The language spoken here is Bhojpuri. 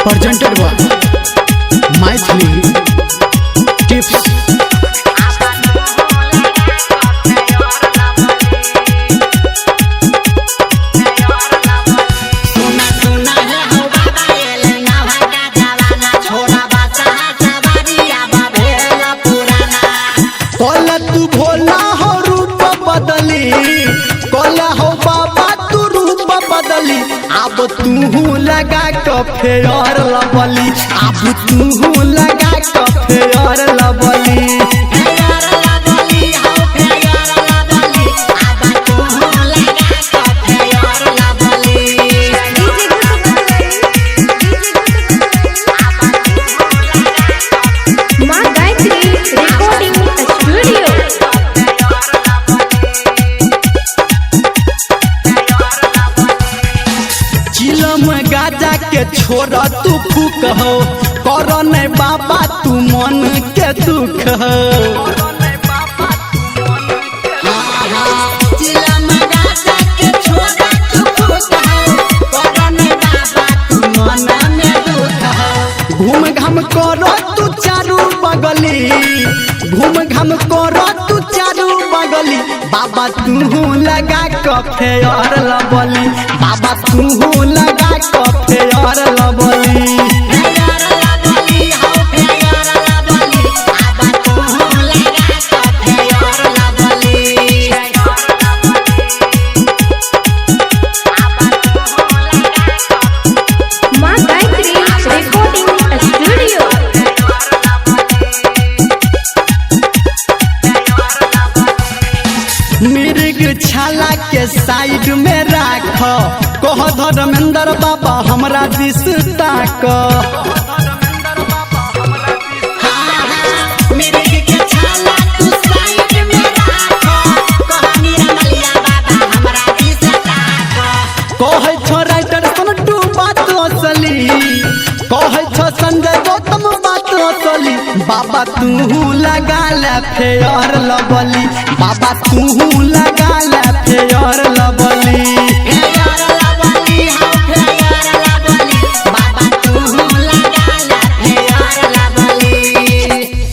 presented by Mythili Tips. कल तू भोला हो रूप बदली, कल हो बाबा तू रूप बदली। अब तू लगा के फेयर लबली, अब तू लगा के फेयर लबली। माँ गायत्री रिकॉर्डिंग स्टूडियो। चिलम गाजा के छोड़ तू फूक हो, कर नहीं बाबा तू मन के दुख हो। घूम घाम करो तू चारू बगली, घूम घाम करो तू चारू बगली। बाबा तू लगा के फेयर लबली, बाबा तू लगा के फेयर लबली। माँ गायत्री रिकॉर्डिंग स्टूडियो। मिर्ग छाला के साइड में राख, कह धर्मेंद्र बाबा हमरा दिस ताक। कहे छो राइटर संटू बात असली, कहे छो संजय गौतम बात असली। बाबा तू लगा ले फेयर लबली, बाबा तू लगा ले फेयर लबली।